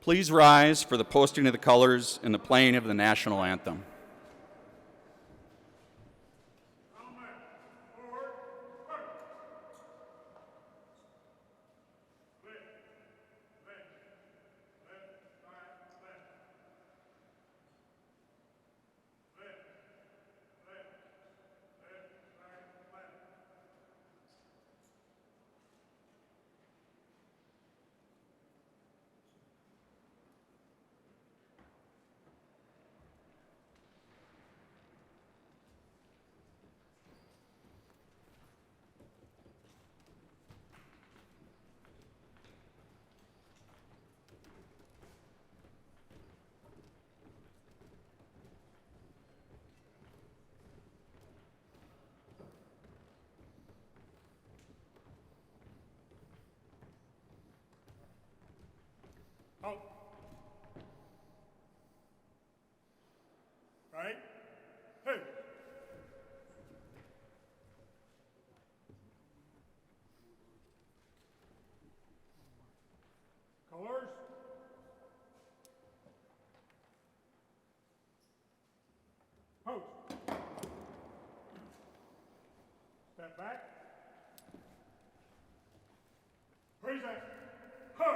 Please rise for the posting of the colors and the playing of the national anthem. Out. Right. Hey. Colors. Post. Step back. Present. Hug.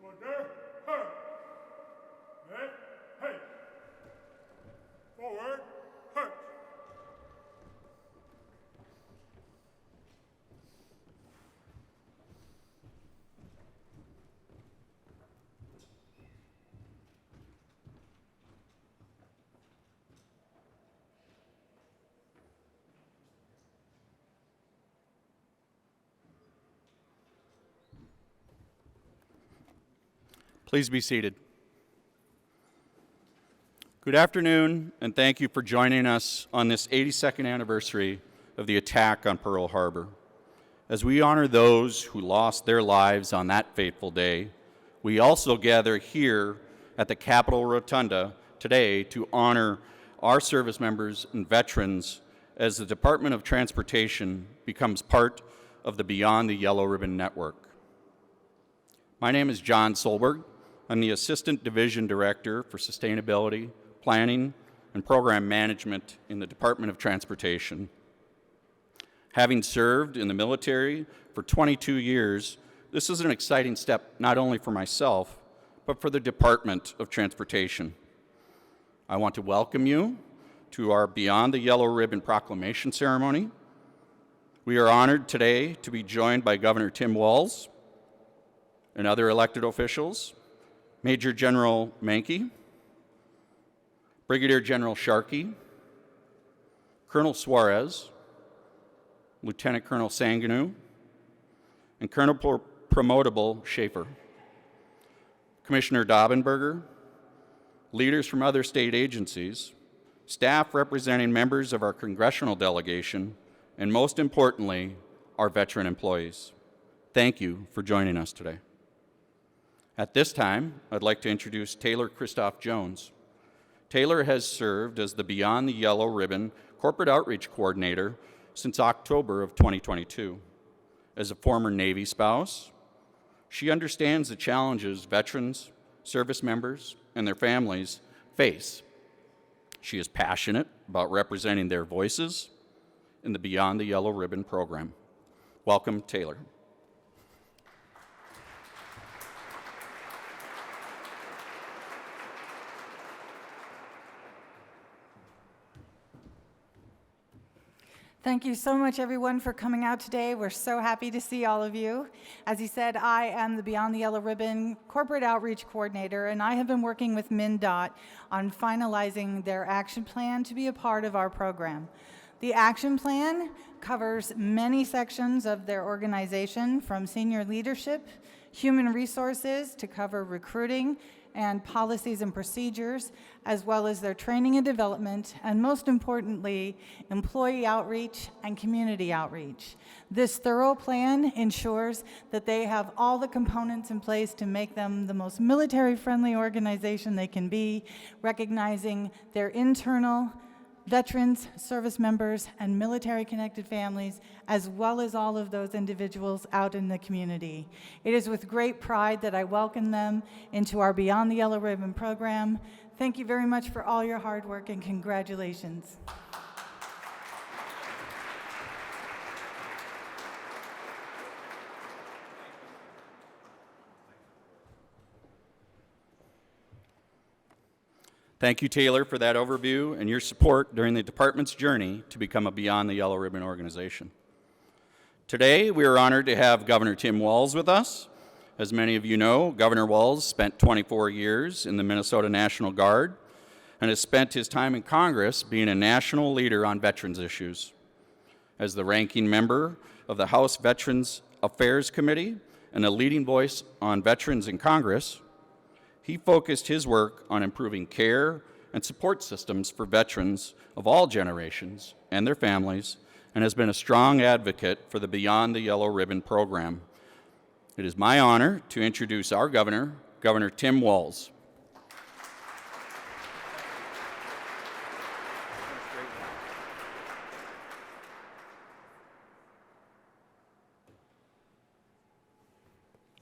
Order. Hug. Left. Hey. Forward. Hug. Please be seated. Good afternoon, and thank you for joining us on this 82nd anniversary of the attack on Pearl Harbor. As we honor those who lost their lives on that fateful day, we also gather here at the Capitol Rotunda today to honor our service members and veterans as the Department of Transportation becomes part of the Beyond the Yellow Ribbon Network. My name is John Solberg. I'm the Assistant Division Director for Sustainability, Planning, and Program Management in the Department of Transportation. Having served in the military for 22 years, this is an exciting step not only for myself, but for the Department of Transportation. I want to welcome you to our Beyond the Yellow Ribbon Proclamation ceremony. We are honored today to be joined by Governor Tim Walz and other elected officials, Major General Mankey, Brigadier General Sharkey, Colonel Suarez, Lieutenant Colonel Sanganoo, and Colonel Promotable Schaefer, Commissioner Daubenberger, leaders from other state agencies, staff representing members of our congressional delegation, and most importantly, our veteran employees. Thank you for joining us today. At this time, I'd like to introduce Taylor Christoph Jones. Taylor has served as the Beyond the Yellow Ribbon Corporate Outreach Coordinator since October of 2022. As a former Navy spouse, She understands the challenges veterans, service members, and their families face. She is passionate about representing their voices in the Beyond the Yellow Ribbon program. Welcome, Taylor. Thank you so much, everyone, for coming out today. We're so happy to see all of you. As he said, I am the Beyond the Yellow Ribbon Corporate Outreach Coordinator, and I have been working with MnDOT on finalizing their action plan to be a part of our program. The action plan covers many sections of their organization, from senior leadership, human resources, to cover recruiting and policies and procedures, as well as their training and development, and most importantly, employee outreach and community outreach. This thorough plan ensures that they have all the components in place to make them the most military-friendly organization they can be, recognizing their internal veterans, service members, and military-connected families, as well as all of those individuals out in the community. It is with great pride that I welcome them into our Beyond the Yellow Ribbon program. Thank you very much for all your hard work, and congratulations. Thank you, Taylor, for that overview and your support during the department's journey to become a Beyond the Yellow Ribbon organization. Today, we are honored to have Governor Tim Walz with us. As many of you know, Governor Walz spent 24 years in the Minnesota National Guard and has spent his time in Congress being a national leader on veterans issues. As the ranking member of the House Veterans Affairs Committee and a leading voice on veterans in Congress, he focused his work on improving care and support systems for veterans of all generations and their families, and has been a strong advocate for the Beyond the Yellow Ribbon program. It is my honor to introduce our governor, Governor Tim Walz.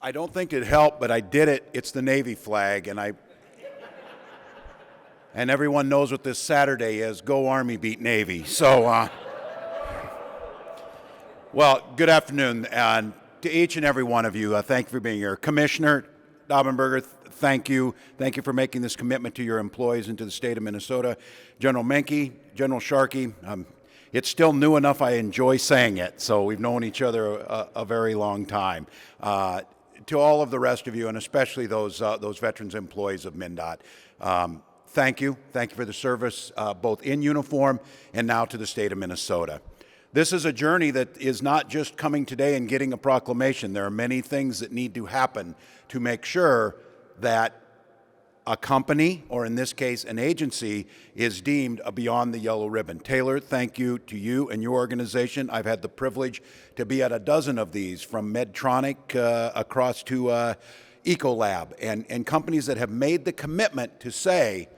I don't think it helped, but I did it. It's the Navy flag, and everyone knows what this Saturday is. Go Army, beat Navy. So, well, good afternoon, and to each and every one of you, thank you for being here. Commissioner Daubenberger, thank you. Thank you for making this commitment to your employees and to the state of Minnesota. General Menke, General Sharkey, it's still new enough I enjoy saying it, so we've known each other a very long time. To all of the rest of you, and especially those veterans employees of MnDOT, thank you. Thank you for the service, both in uniform and now to the state of Minnesota. This is a journey that is not just coming today and getting a proclamation. There are many things that need to happen to make sure that a company, or in this case, an agency, is deemed a Beyond the Yellow Ribbon. Taylor, thank you to you and your organization. I've had the privilege to be at a dozen of these, from Medtronic across to Ecolab, and companies that have made the commitment to say,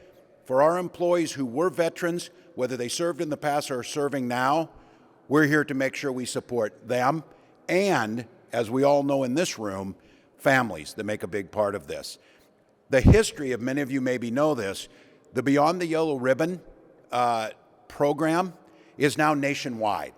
for our employees who were veterans, whether they served in the past or are serving now, we're here to make sure we support them, and, as we all know in this room, families that make a big part of this. The history of, many of you maybe know this, the Beyond the Yellow Ribbon program is now nationwide.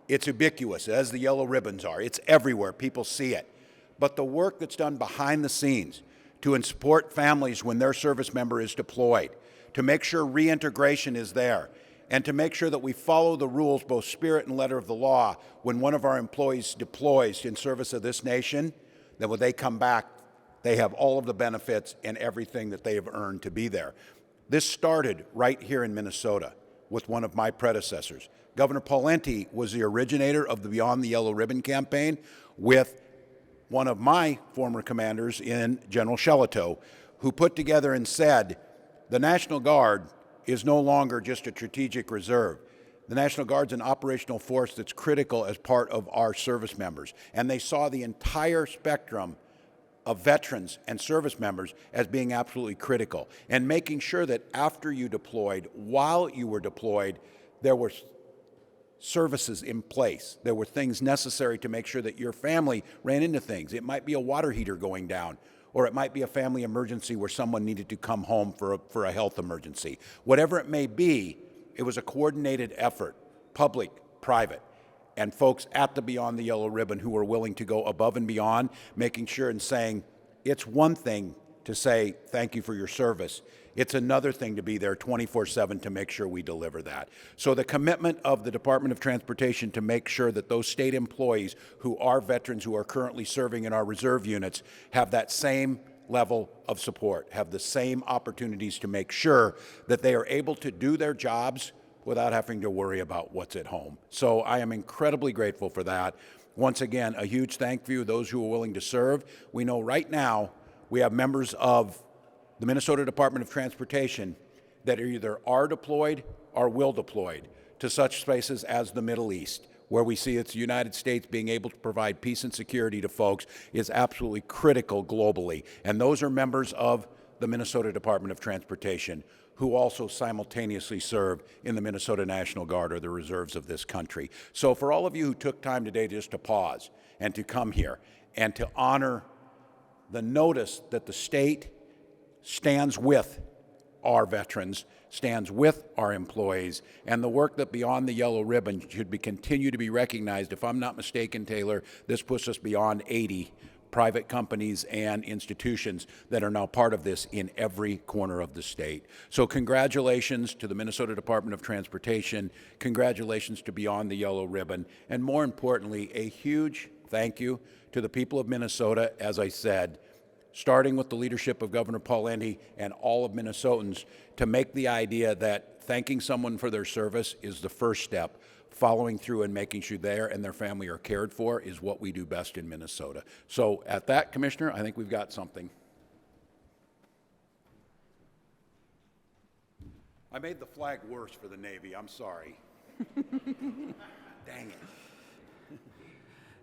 It's ubiquitous, as the yellow ribbons are. It's everywhere. People see it. But the work that's done behind the scenes to support families when their service member is deployed, to make sure reintegration is there, and to make sure that we follow the rules, both spirit and letter of the law, when one of our employees deploys in service of this nation, that when they come back, they have all of the benefits and everything that they have earned to be there. This started right here in Minnesota with one of my predecessors. Governor Pawlenty was the originator of the Beyond the Yellow Ribbon campaign with one of my former commanders in General Shelito, who put together and said, the National Guard is no longer just a strategic reserve. The National Guard's an operational force that's critical as part of our service members. And they saw the entire spectrum of veterans and service members as being absolutely critical, and making sure that after you deployed, while you were deployed, there was services in place. There were things necessary to make sure that your family ran into things. It might be a water heater going down, or it might be a family emergency where someone needed to come home for a health emergency. Whatever it may be, it was a coordinated effort, public, private, and folks at the Beyond the Yellow Ribbon who were willing to go above and beyond, making sure and saying, it's one thing to say thank you for your service. It's another thing to be there 24/7 to make sure we deliver that. So the commitment of the Department of Transportation to make sure that those state employees who are veterans who are currently serving in our reserve units have that same level of support, have the same opportunities to make sure that they are able to do their jobs without having to worry about what's at home. So I am incredibly grateful for that. Once again, a huge thank you to those who are willing to serve. We know right now we have members of the Minnesota Department of Transportation that either are deployed or will deployed to such spaces as the Middle East, where we see it's the United States being able to provide peace and security to folks is absolutely critical globally. And those are members of the Minnesota Department of Transportation who also simultaneously serve in the Minnesota National Guard or the reserves of this country. So for all of you who took time today just to pause and to come here and to honor the notice that the state stands with our veterans, stands with our employees, and the work that Beyond the Yellow Ribbon should continue to be recognized. If I'm not mistaken, Taylor, this puts us beyond 80 private companies and institutions that are now part of this in every corner of the state. So congratulations to the Minnesota Department of Transportation, congratulations to Beyond the Yellow Ribbon, and more importantly, a huge thank you to the people of Minnesota, as I said, starting with the leadership of Governor Paul Endy and all of Minnesotans, to make the idea that thanking someone for their service is the first step. Following through and making sure they and their family are cared for is what we do best in Minnesota. So at that, Commissioner, I think we've got something. I made the flag worse for the Navy. I'm sorry. Dang it.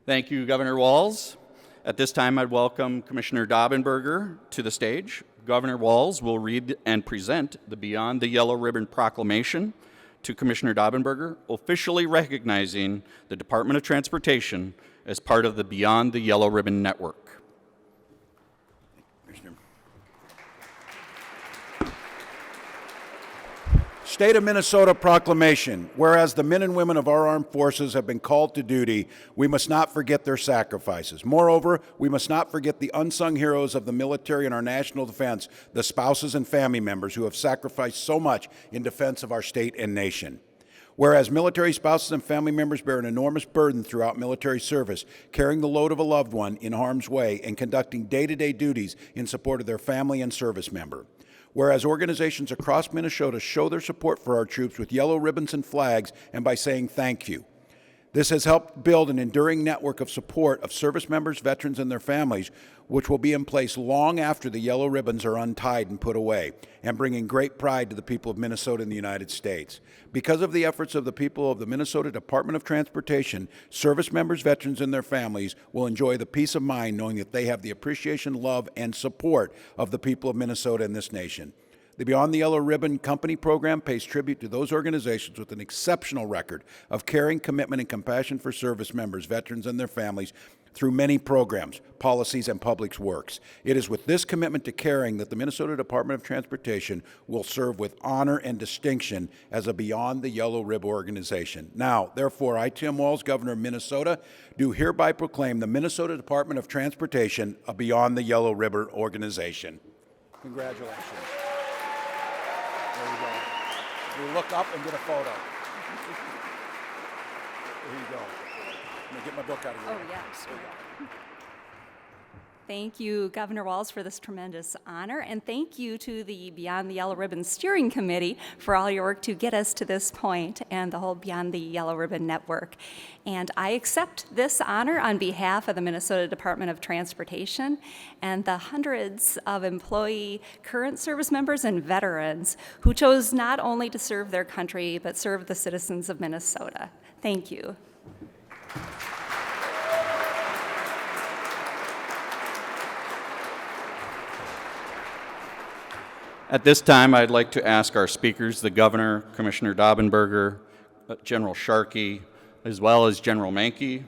Thank you, Governor Walz. At this time, I'd welcome Commissioner Daubenberger to the stage. Governor Walz will read and present the Beyond the Yellow Ribbon Proclamation to Commissioner Daubenberger, officially recognizing the Department of Transportation as part of the Beyond the Yellow Ribbon Network. Commissioner. State of Minnesota Proclamation. Whereas the men and women of our armed forces have been called to duty, we must not forget their sacrifices. Moreover, we must not forget the unsung heroes of the military and our national defense, the spouses and family members who have sacrificed so much in defense of our state and nation. Whereas military spouses and family members bear an enormous burden throughout military service, carrying the load of a loved one in harm's way and conducting day-to-day duties in support of their family and service member. Whereas organizations across Minnesota show their support for our troops with yellow ribbons and flags and by saying thank you. This has helped build an enduring network of support of service members, veterans, and their families, which will be in place long after the yellow ribbons are untied and put away, and bringing great pride to the people of Minnesota and the United States. Because of the efforts of the people of the Minnesota Department of Transportation, service members, veterans, and their families will enjoy the peace of mind knowing that they have the appreciation, love, and support of the people of Minnesota and this nation. The Beyond the Yellow Ribbon Company program pays tribute to those organizations with an exceptional record of caring, commitment, and compassion for service members, veterans, and their families through many programs, policies, and public works. It is with this commitment to caring that the Minnesota Department of Transportation will serve with honor and distinction as a Beyond the Yellow Ribbon organization. Now, therefore, I, Tim Walz, Governor of Minnesota, do hereby proclaim the Minnesota Department of Transportation a Beyond the Yellow Ribbon organization. Congratulations. There you go. You look up and get a photo. There you go. I'm gonna get my book out of here. Oh, yes. Thank you, Governor Walz, for this tremendous honor, and thank you to the Beyond the Yellow Ribbon Steering Committee for all your work to get us to this point and the whole Beyond the Yellow Ribbon Network. And I accept this honor on behalf of the Minnesota Department of Transportation and the hundreds of employee, current service members, and veterans who chose not only to serve their country, but serve the citizens of Minnesota. Thank you. At this time, I'd like to ask our speakers, the Governor, Commissioner Daubenberger, General Sharkey, as well as General Menke,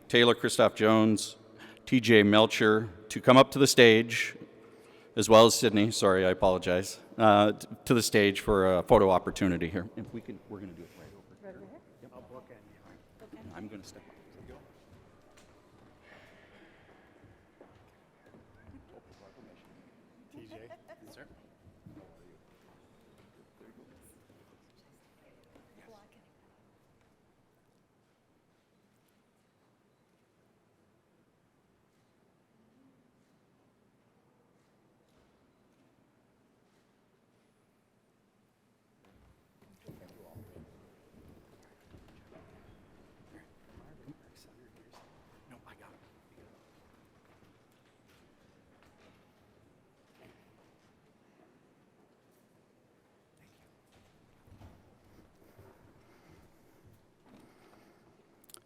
Taylor Christoph Jones, TJ Melcher, to come up to the stage, as well as Sydney, sorry, I apologize, to the stage for a photo opportunity here. If we can, we're going to do it right over here. Yep. I'll bookend you. I'm going to step up. No, I got it.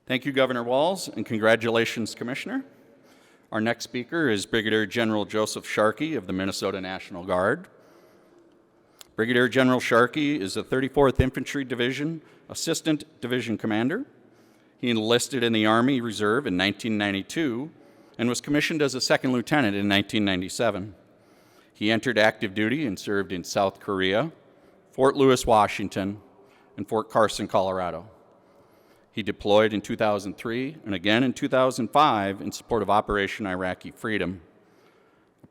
Thank you, Governor Walz, and congratulations, Commissioner. Our next speaker is Brigadier General Joseph Sharkey of the Minnesota National Guard. Brigadier General Sharkey is the 34th Infantry Division Assistant Division Commander. He enlisted in the Army Reserve in 1992 and was commissioned as a second lieutenant in 1997. He entered active duty and served in South Korea, Fort Lewis, Washington, and Fort Carson, Colorado. He deployed in 2003 and again in 2005 in support of Operation Iraqi Freedom.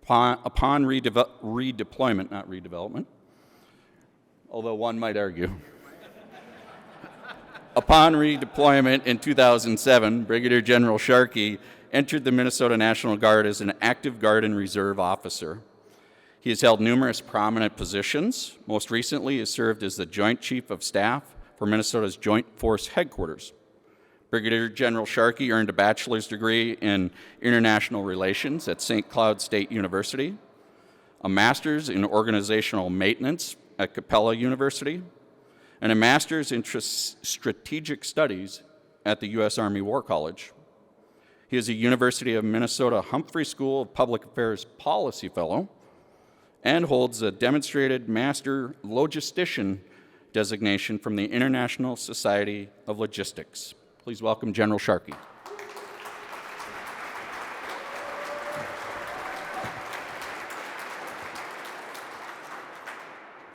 Upon redeployment, not redevelopment, although one might argue. Upon redeployment in 2007, Brigadier General Sharkey entered the Minnesota National Guard as an active Guard and Reserve officer. He has held numerous prominent positions. Most recently, he has served as the Joint Chief of Staff for Minnesota's Joint Force Headquarters. Brigadier General Sharkey earned a bachelor's degree in international relations at St. Cloud State University, a master's in organizational maintenance at Capella University, and a master's in strategic studies at the U.S. Army War College. He is a University of Minnesota Humphrey School of Public Affairs Policy Fellow and holds a demonstrated Master Logistician designation from the International Society of Logistics. Please welcome General Sharkey.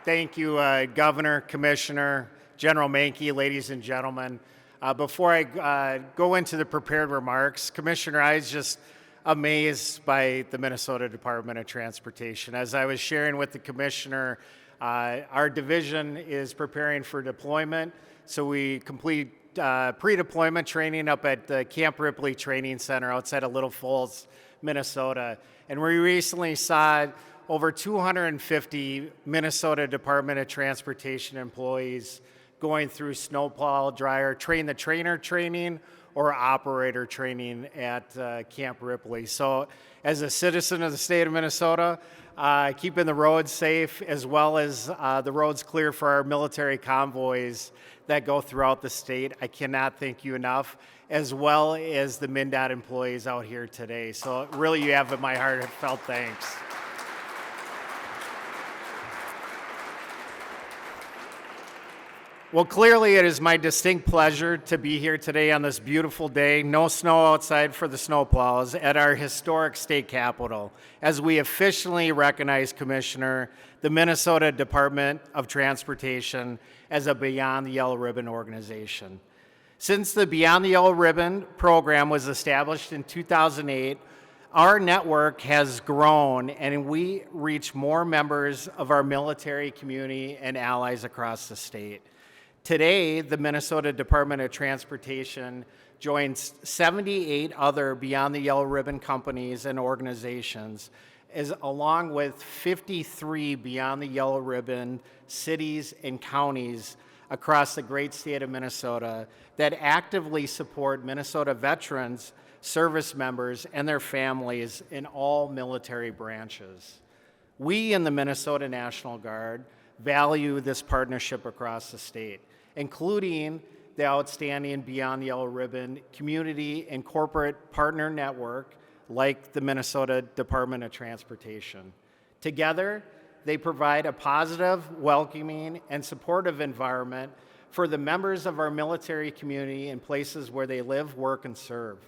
Thank you, Governor, Commissioner, General Menke, ladies and gentlemen. Before I go into the prepared remarks, Commissioner, I was just amazed by the Minnesota Department of Transportation. As I was sharing with the Commissioner, our division is preparing for deployment, so we complete pre-deployment training up at the Camp Ripley Training Center outside of Little Falls, Minnesota. And we recently saw over 250 Minnesota Department of Transportation employees going through snowplow, dryer, train the trainer training, or operator training at Camp Ripley. So as a citizen of the state of Minnesota, keeping the roads safe as well as the roads clear for our military convoys that go throughout the state, I cannot thank you enough, as well as the MnDOT employees out here today. So really you have my heartfelt thanks. Well, clearly it is my distinct pleasure to be here today on this beautiful day, no snow outside for the snowplows, at our historic state capitol, as we officially recognize, Commissioner, the Minnesota Department of Transportation as a Beyond the Yellow Ribbon organization. Since the Beyond the Yellow Ribbon program was established in 2008, our network has grown and we reach more members of our military community and allies across the state. Today, the Minnesota Department of Transportation joins 78 other Beyond the Yellow Ribbon companies and organizations, along with 53 Beyond the Yellow Ribbon cities and counties across the great state of Minnesota that actively support Minnesota veterans, service members, and their families in all military branches. We in the Minnesota National Guard value this partnership across the state, including the outstanding Beyond the Yellow Ribbon community and corporate partner network like the Minnesota Department of Transportation. Together, they provide a positive, welcoming, and supportive environment for the members of our military community in places where they live, work, and serve.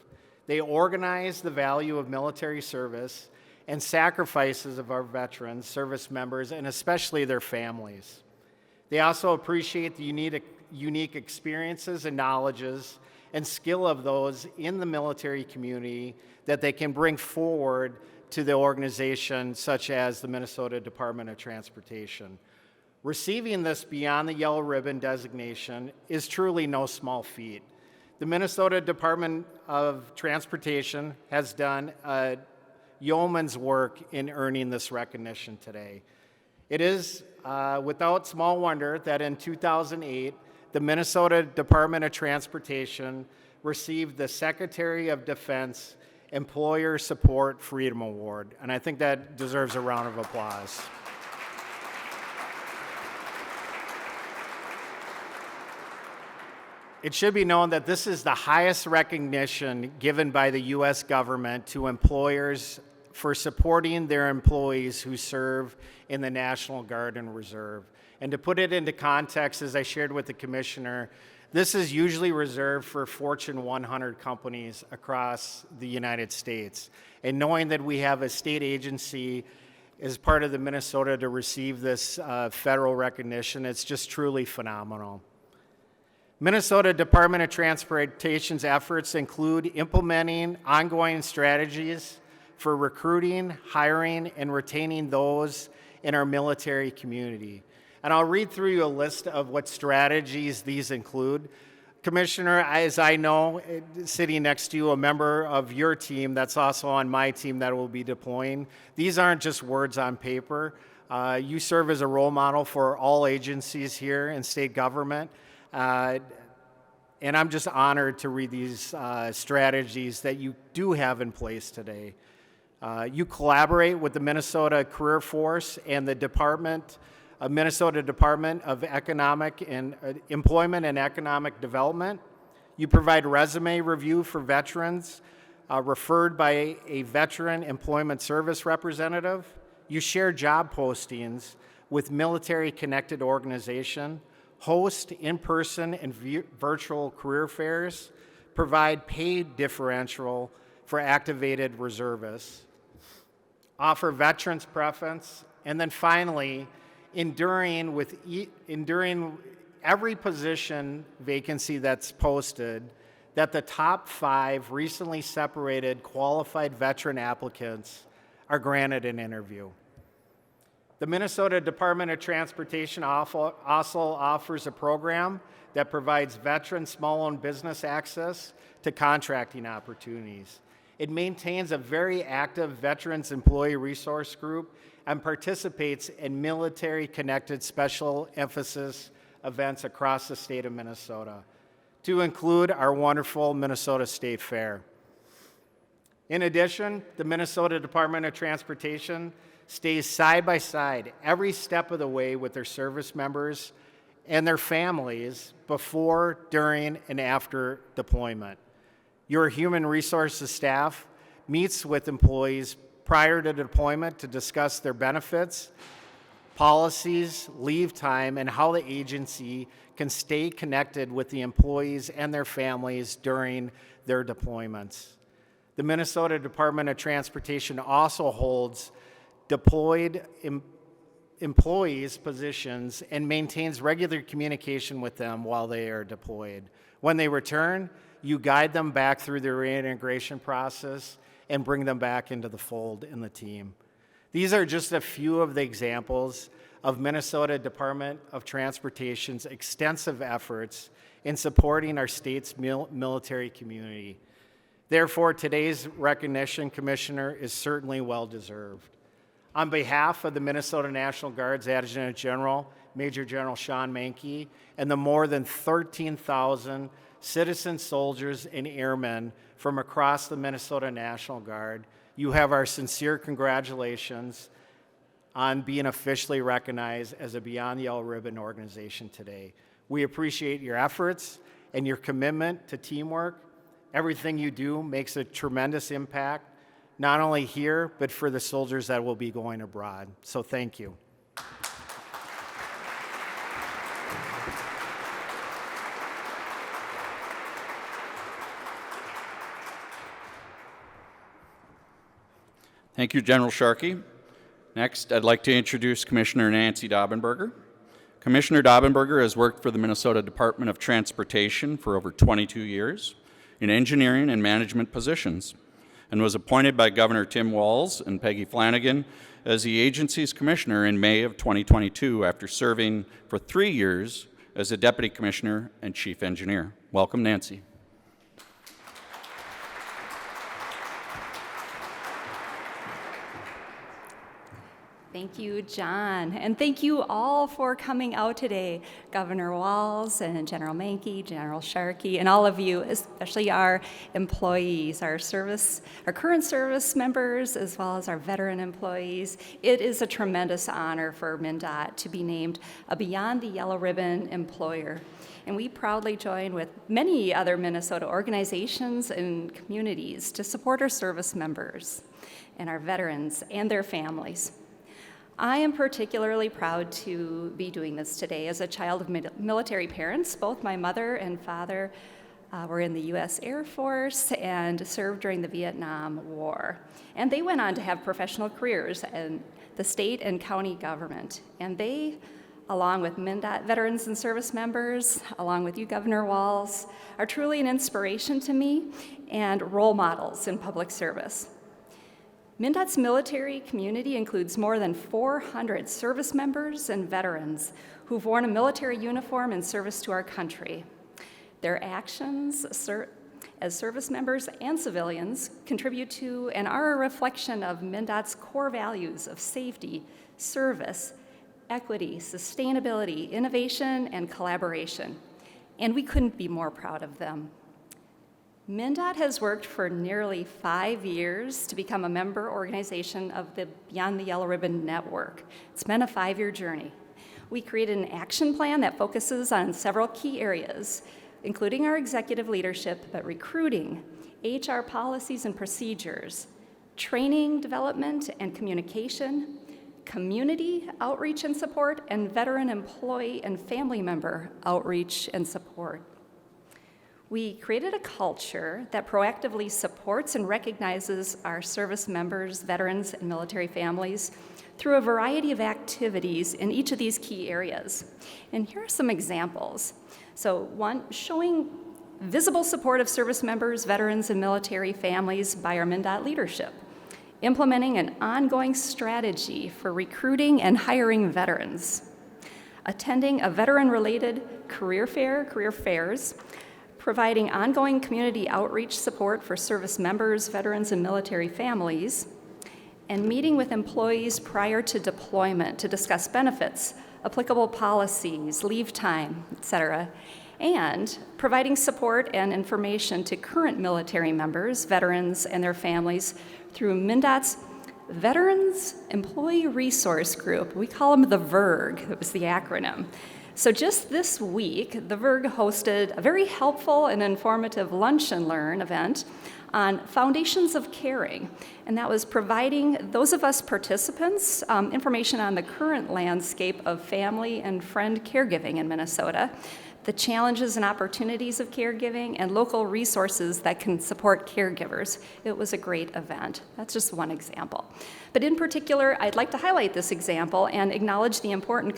They organize the value of military service and sacrifices of our veterans, service members, and especially their families. They also appreciate the unique experiences and knowledges and skill of those in the military community that they can bring forward to the organization, such as the Minnesota Department of Transportation. Receiving this Beyond the Yellow Ribbon designation is truly no small feat. The Minnesota Department of Transportation has done a yeoman's work in earning this recognition today. It is without small wonder that in 2008, the Minnesota Department of Transportation received the Secretary of Defense Employer Support Freedom Award, and I think that deserves a round of applause. It should be known that this is the highest recognition given by the U.S. government to employers for supporting their employees who serve in the National Guard and Reserve. And to put it into context, as I shared with the commissioner, this is usually reserved for Fortune 100 companies across the United States. And knowing that we have a state agency as part of the Minnesota to receive this federal recognition, it's just truly phenomenal. Minnesota Department of Transportation's efforts include implementing ongoing strategies for recruiting, hiring, and retaining those in our military community. And I'll read through you a list of what strategies these include. Commissioner, as I know, sitting next to you, a member of your team that's also on my team that will be deploying, these aren't just words on paper. You serve as a role model for all agencies here in state government. And I'm just honored to read these strategies that you do have in place today. You collaborate with the Minnesota Career Force and the Minnesota Department of Economic and Employment and Economic Development. You provide resume review for veterans referred by a veteran employment service representative. You share job postings with military-connected organization, host in-person and virtual career fairs, provide paid differential for activated reservists, offer veterans preference, and then finally, enduring every position vacancy that's posted, that the top 5 recently separated qualified veteran applicants are granted an interview. The Minnesota Department of Transportation also offers a program that provides veteran small-owned business access to contracting opportunities. It maintains a very active veterans employee resource group and participates in military-connected special emphasis events across the state of Minnesota, to include our wonderful Minnesota State Fair. In addition, the Minnesota Department of Transportation stays side by side every step of the way with their service members and their families before, during, and after deployment. Your human resources staff meets with employees prior to deployment to discuss their benefits, policies, leave time, and how the agency can stay connected with the employees and their families during their deployments. The Minnesota Department of Transportation also holds deployed employees' positions and maintains regular communication with them while they are deployed. When they return, you guide them back through the reintegration process and bring them back into the fold in the team. These are just a few of the examples of Minnesota Department of Transportation's extensive efforts in supporting our state's military community. Therefore, today's recognition, Commissioner, is certainly well-deserved. On behalf of the Minnesota National Guard's Adjutant General, Major General Sean Menke, and the more than 13,000 citizen soldiers and airmen from across the Minnesota National Guard, you have our sincere congratulations on being officially recognized as a Beyond the Yellow Ribbon organization today. We appreciate your efforts and your commitment to teamwork. Everything you do makes a tremendous impact, not only here, but for the soldiers that will be going abroad. So thank you. Thank you, General Sharkey. Next, I'd like to introduce Commissioner Nancy Daubenberger. Commissioner Daubenberger has worked for the Minnesota Department of Transportation for over 22 years in engineering and management positions, and was appointed by Governor Tim Walz and Peggy Flanagan as the agency's commissioner in May of 2022 after serving for 3 years as a deputy commissioner and chief engineer. Welcome, Nancy. Thank you, John, and thank you all for coming out today. Governor Walz and General Menke, General Sharkey, and all of you, especially our employees, our current service members, as well as our veteran employees. It is a tremendous honor for MnDOT to be named a Beyond the Yellow Ribbon employer. And we proudly join with many other Minnesota organizations and communities to support our service members and our veterans and their families. I am particularly proud to be doing this today as a child of military parents. Both my mother and father were in the U.S. Air Force and served during the Vietnam War. And they went on to have professional careers in the state and county government. And they, along with MnDOT veterans and service members, along with you, Governor Walz, are truly an inspiration to me and role models in public service. MnDOT's military community includes more than 400 service members and veterans who've worn a military uniform in service to our country. Their actions as service members and civilians contribute to and are a reflection of MnDOT's core values of safety, service, equity, sustainability, innovation, and collaboration. And we couldn't be more proud of them. MnDOT has worked for nearly 5 years to become a member organization of the Beyond the Yellow Ribbon Network. It's been a 5-year journey. We created an action plan that focuses on several key areas, including our executive leadership, but recruiting, HR policies and procedures, training, development, and communication, community outreach and support, and veteran employee and family member outreach and support. We created a culture that proactively supports and recognizes our service members, veterans, and military families through a variety of activities in each of these key areas. And here are some examples. So one, showing visible support of service members, veterans, and military families by our MnDOT leadership. Implementing an ongoing strategy for recruiting and hiring veterans. Attending a veteran-related career fairs, providing ongoing community outreach support for service members, veterans, and military families, and meeting with employees prior to deployment to discuss benefits, applicable policies, leave time, etc., and providing support and information to current military members, veterans, and their families through MnDOT's Veterans Employee Resource Group. We call them the VERG, that was the acronym. So just this week, the VERG hosted a very helpful and informative Lunch and Learn event on Foundations of Caring, and that was providing those of us participants information on the current landscape of family and friend caregiving in Minnesota, the challenges and opportunities of caregiving, and local resources that can support caregivers. It was a great event. That's just one example. But in particular, I'd like to highlight this example and acknowledge the important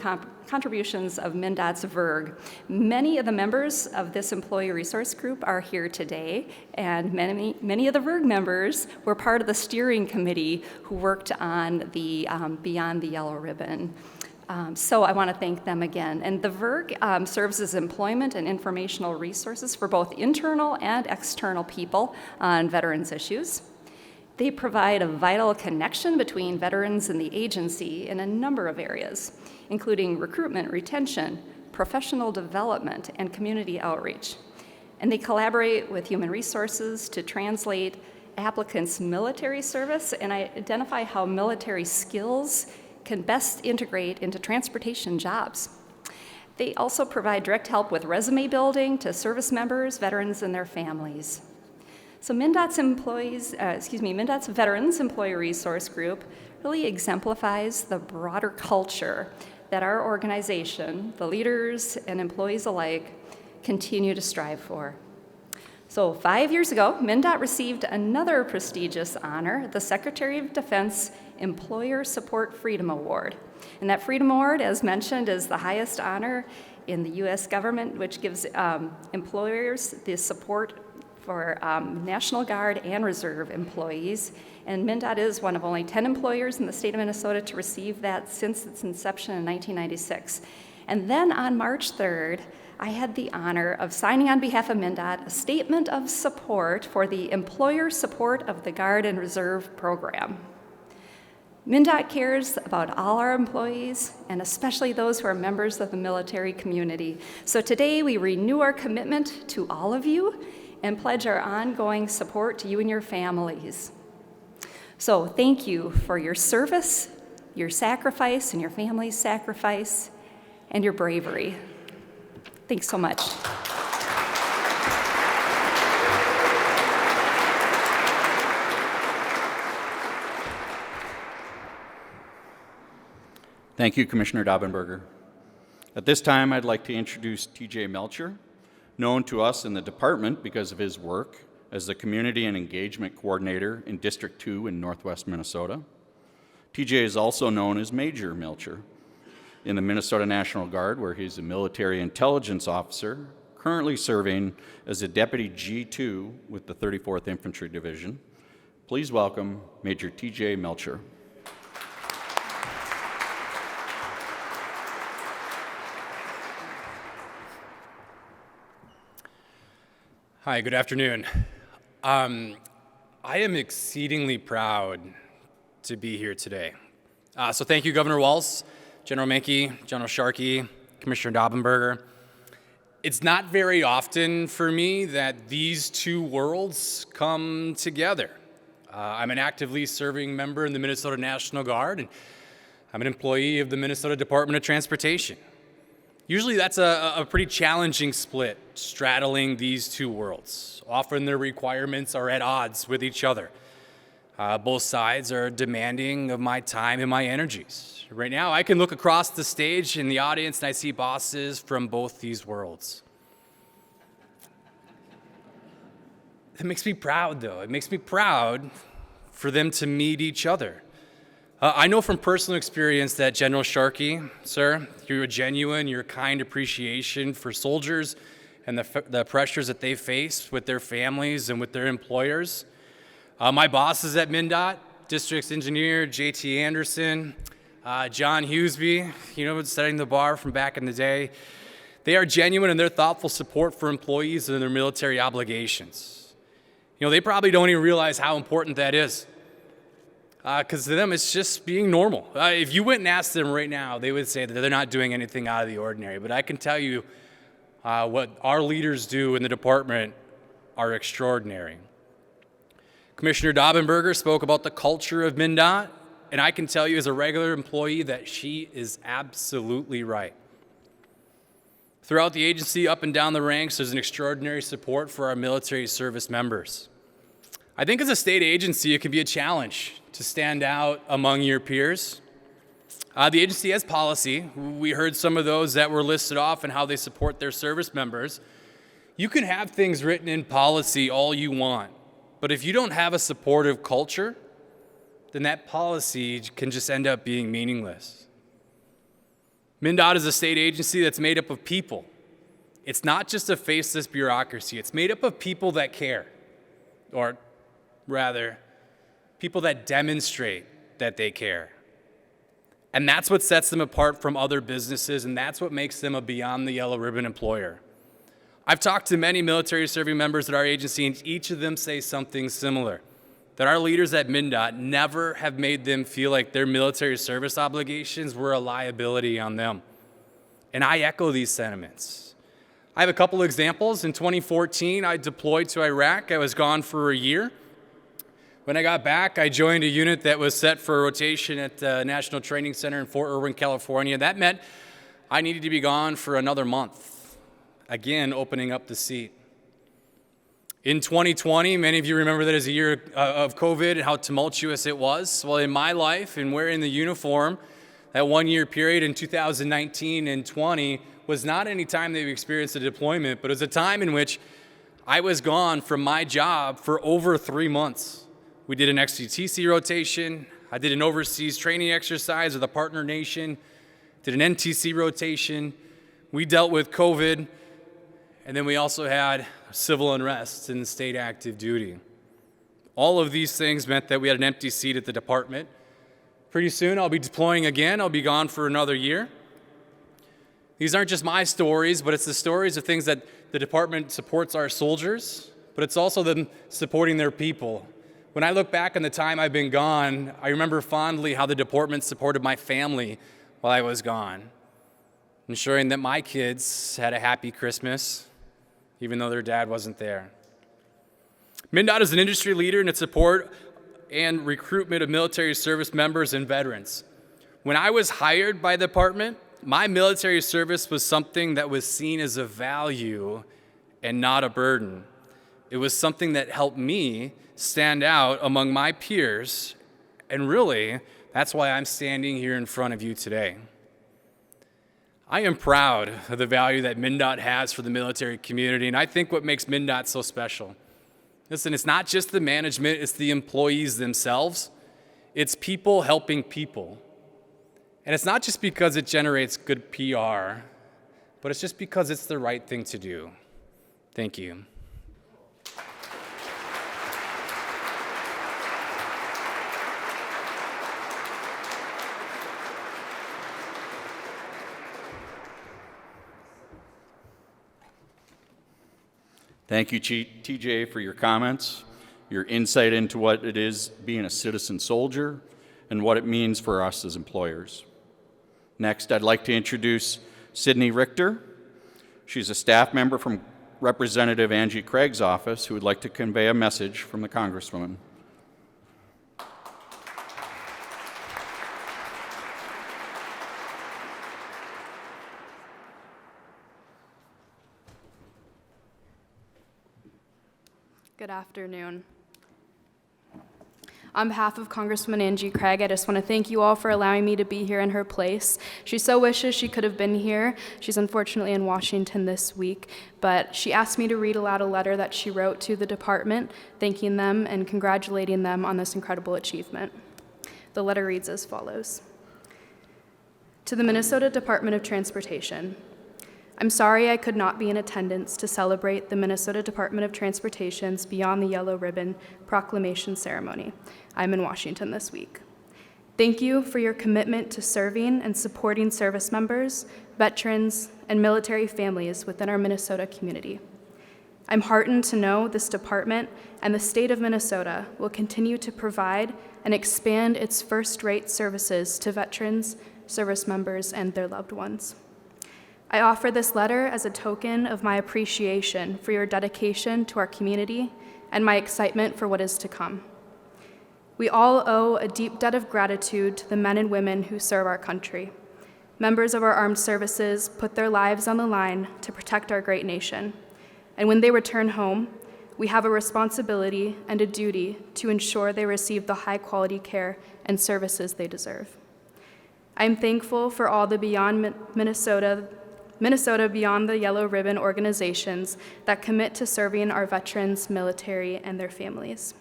contributions of MnDOT's VERG. Many of the members of this employee resource group are here today, and many of the VERG members were part of the steering committee who worked on the Beyond the Yellow Ribbon. So I want to thank them again. And the VERG serves as employment and informational resources for both internal and external people on veterans issues. They provide a vital connection between veterans and the agency in a number of areas, including recruitment, retention, professional development, and community outreach. And they collaborate with human resources to translate applicants' military service and identify how military skills can best integrate into transportation jobs. They also provide direct help with resume building to service members, veterans, and their families. So MnDOT's Veterans Employee Resource Group really exemplifies the broader culture that our organization, the leaders and employees alike, continue to strive for. So 5 years ago, MnDOT received another prestigious honor, the Secretary of Defense Employer Support Freedom Award. And that Freedom Award, as mentioned, is the highest honor in the U.S. government, which gives employers the support for National Guard and Reserve employees. And MnDOT is one of only 10 employers in the state of Minnesota to receive that since its inception in 1996. And then on March 3rd, I had the honor of signing on behalf of MnDOT a statement of support for the Employer Support of the Guard and Reserve program. MnDOT cares about all our employees, and especially those who are members of the military community. So today we renew our commitment to all of you and pledge our ongoing support to you and your families. So thank you for your service, your sacrifice, and your family's sacrifice, and your bravery. Thanks so much. Thank you, Commissioner Daubenberger. At this time, I'd like to introduce TJ Melcher, known to us in the department because of his work as the Community and Engagement Coordinator in District 2 in Northwest Minnesota. TJ is also known as Major Melcher in the Minnesota National Guard, where he's a military intelligence officer, currently serving as a Deputy G2 with the 34th Infantry Division. Please welcome Major TJ Melcher. Hi, good afternoon. I am exceedingly proud to be here today. So thank you, Governor Walz, General Menke, General Sharkey, Commissioner Daubenberger. It's not very often for me that these two worlds come together. I'm an actively serving member in the Minnesota National Guard, and I'm an employee of the Minnesota Department of Transportation. Usually that's a pretty challenging split, straddling these two worlds. Often their requirements are at odds with each other. Both sides are demanding of my time and my energies. Right now, I can look across the stage in the audience and I see bosses from both these worlds. It makes me proud, though. It makes me proud for them to meet each other. I know from personal experience that General Sharkey, sir, through a genuine, your kind appreciation for soldiers and the pressures that they face with their families and with their employers. My bosses at MnDOT, District Engineer J.T. Anderson, John Hughesby, setting the bar from back in the day. They are genuine in their thoughtful support for employees and their military obligations. They probably don't even realize how important that is. Because to them, it's just being normal. If you went and asked them right now, they would say that they're not doing anything out of the ordinary. But I can tell you what our leaders do in the department are extraordinary. Commissioner Daubenberger spoke about the culture of MnDOT, and I can tell you as a regular employee that she is absolutely right. Throughout the agency, up and down the ranks, there's an extraordinary support for our military service members. I think as a state agency, it can be a challenge to stand out among your peers. The agency has policy. We heard some of those that were listed off and how they support their service members. You can have things written in policy all you want, but if you don't have a supportive culture, then that policy can just end up being meaningless. MnDOT is a state agency that's made up of people. It's not just a faceless bureaucracy. It's made up of people that care, or rather, people that demonstrate that they care. And that's what sets them apart from other businesses, and that's what makes them a Beyond the Yellow Ribbon employer. I've talked to many military serving members at our agency, and each of them say something similar, that our leaders at MnDOT never have made them feel like their military service obligations were a liability on them. And I echo these sentiments. I have a couple examples. In 2014, I deployed to Iraq. I was gone for a year. When I got back, I joined a unit that was set for rotation at the National Training Center in Fort Irwin, California. That meant I needed to be gone for another month, again, opening up the seat. In 2020, many of you remember that as a year of COVID and how tumultuous it was. Well, in my life and wearing the uniform, that 1 year period in 2019 and 20 was not any time that we experienced a deployment, but it was a time in which I was gone from my job for over 3 months. We did an XCTC rotation. I did an overseas training exercise with a partner nation, did an NTC rotation. We dealt with COVID, and then we also had civil unrest and state active duty. All of these things meant that we had an empty seat at the department. Pretty soon I'll be deploying again. I'll be gone for another year. These aren't just my stories, but it's the stories of things that the department supports our soldiers, but it's also them supporting their people. When I look back on the time I've been gone, I remember fondly how the department supported my family while I was gone, ensuring that my kids had a happy Christmas, even though their dad wasn't there. MnDOT is an industry leader in its support and recruitment of military service members and veterans. When I was hired by the department, my military service was something that was seen as a value and not a burden. It was something that helped me stand out among my peers, and really, that's why I'm standing here in front of you today. I am proud of the value that MnDOT has for the military community, and I think what makes MnDOT so special. Listen, it's not just the management, it's the employees themselves. It's people helping people. And it's not just because it generates good PR, but it's just because it's the right thing to do. Thank you. Thank you, TJ, for your comments, your insight into what it is being a citizen soldier, and what it means for us as employers. Next, I'd like to introduce Sydney Richter. She's a staff member from Representative Angie Craig's office who would like to convey a message from the Congresswoman. Good afternoon. On behalf of Congresswoman Angie Craig, I just want to thank you all for allowing me to be here in her place. She so wishes she could have been here. She's unfortunately in Washington this week, but she asked me to read aloud a letter that she wrote to the department, thanking them and congratulating them on this incredible achievement. The letter reads as follows. To the Minnesota Department of Transportation, I'm sorry I could not be in attendance to celebrate the Minnesota Department of Transportation's Beyond the Yellow Ribbon proclamation ceremony. I'm in Washington this week. Thank you for your commitment to serving and supporting service members, veterans, and military families within our Minnesota community. I'm heartened to know this department and the state of Minnesota will continue to provide and expand its first-rate services to veterans, service members, and their loved ones. I offer this letter as a token of my appreciation for your dedication to our community and my excitement for what is to come. We all owe a deep debt of gratitude to the men and women who serve our country. Members of our armed services put their lives on the line to protect our great nation. And when they return home, we have a responsibility and a duty to ensure they receive the high-quality care and services they deserve. I am thankful for all the Beyond Minnesota Beyond the Yellow Ribbon organizations that commit to serving our veterans, military, and their families.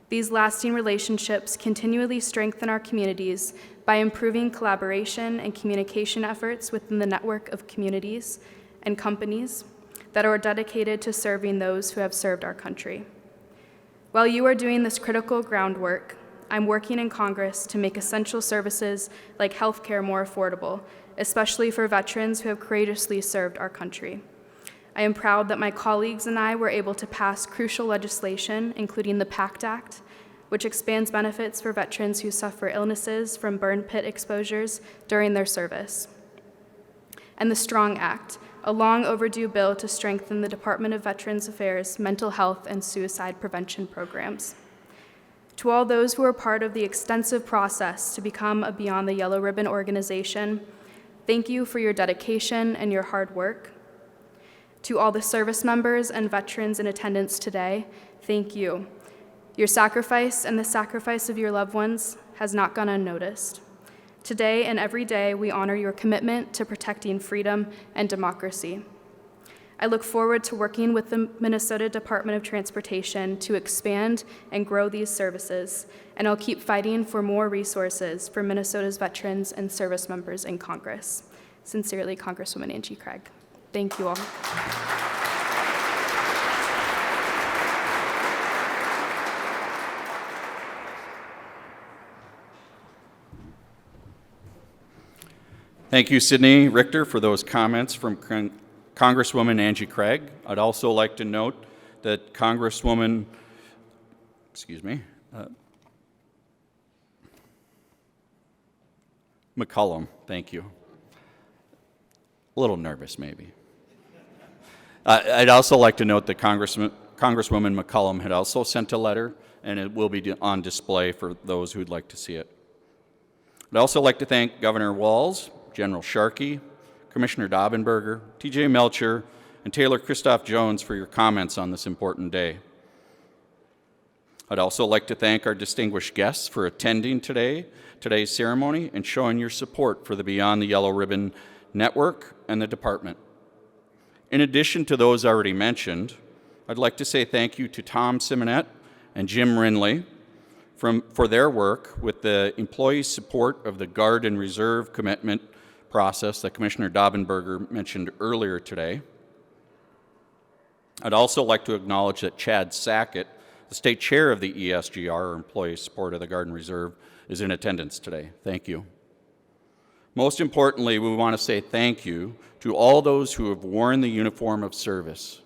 These lasting relationships continually strengthen our communities by improving collaboration and communication efforts within the network of communities and companies that are dedicated to serving those who have served our country. While you are doing this critical groundwork, I'm working in Congress to make essential services like healthcare more affordable, especially for veterans who have courageously served our country. I am proud that my colleagues and I were able to pass crucial legislation, including the PACT Act, which expands benefits for veterans who suffer illnesses from burn pit exposures during their service, and the STRONG Act, a long overdue bill to strengthen the Department of Veterans Affairs' mental health and suicide prevention programs. To all those who are part of the extensive process to become a Beyond the Yellow Ribbon organization, thank you for your dedication and your hard work. To all the service members and veterans in attendance today, thank you. Your sacrifice and the sacrifice of your loved ones has not gone unnoticed. Today and every day, we honor your commitment to protecting freedom and democracy. I look forward to working with the Minnesota Department of Transportation to expand and grow these services, and I'll keep fighting for more resources for Minnesota's veterans and service members in Congress. Sincerely, Congresswoman Angie Craig. Thank you all. Thank you, Sydney Richter, for those comments from Congresswoman Angie Craig. I'd also like to note that Congresswoman, McCollum, thank you. A little nervous, maybe. I'd also like to note that Congresswoman McCollum had also sent a letter, and it will be on display for those who'd like to see it. I'd also like to thank Governor Walz, General Sharkey, Commissioner Daubenberger, TJ Melcher, and Taylor Christoph Jones for your comments on this important day. I'd also like to thank our distinguished guests for attending today's ceremony and showing your support for the Beyond the Yellow Ribbon Network and the department. In addition to those already mentioned, I'd like to say thank you to Tom Simonet and Jim Rinley for their work with the employee support of the Guard and Reserve commitment process that Commissioner Daubenberger mentioned earlier today. I'd also like to acknowledge that Chad Sackett, the state chair of the ESGR, or Employee Support of the Guard and Reserve, is in attendance today. Thank you. Most importantly, we want to say thank you to all those who have worn the uniform of service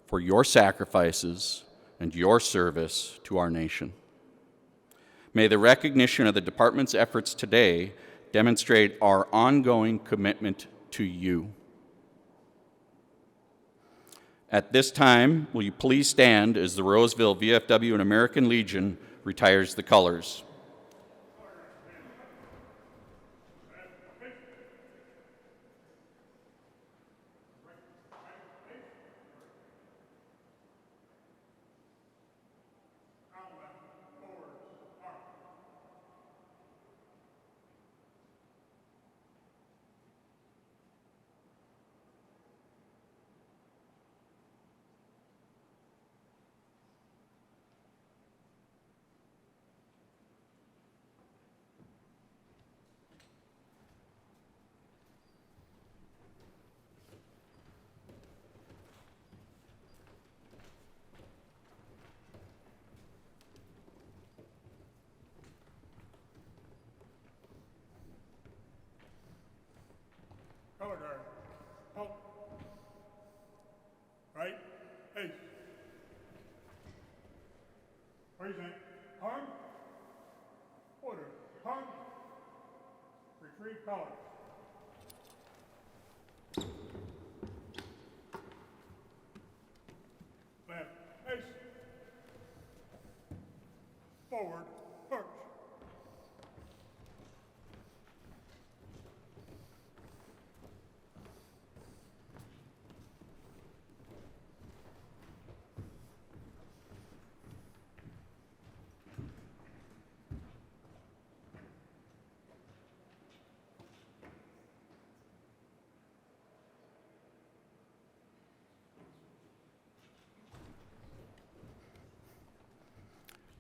for your sacrifices and your service to our nation. May the recognition of the department's efforts today demonstrate our ongoing commitment to you. At this time, will you please stand as the Roseville VFW and American Legion retires the colors. Color guard. Halt. Right. Ace. Present. Hung. Order. Hung. Retrieve colors. Left. Ace. Forward. First.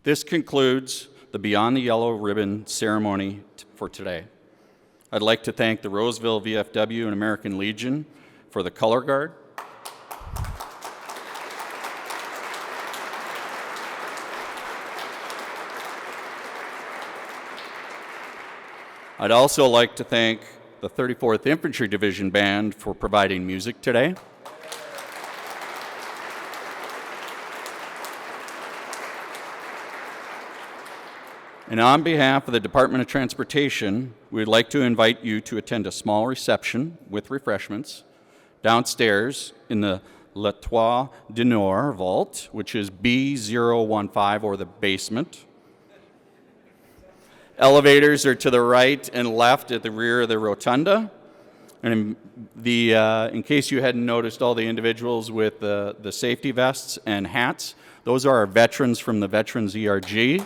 This concludes the Beyond the Yellow Ribbon ceremony for today. I'd like to thank the Roseville VFW and American Legion for the color guard. I'd also like to thank the 34th Infantry Division Band for providing music today. And on behalf of the Department of Transportation, we'd like to invite you to attend a small reception with refreshments downstairs in the Le Toit du Nord vault, which is B015, or the basement. Elevators are to the right and left at the rear of the rotunda. And in case you hadn't noticed, all the individuals with the safety vests and hats, those are our veterans from the Veterans ERG.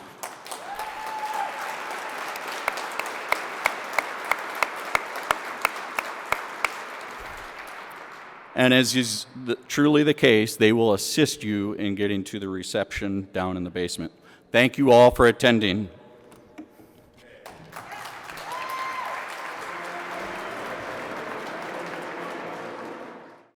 And as is truly the case, they will assist you in getting to the reception down in the basement. Thank you all for attending.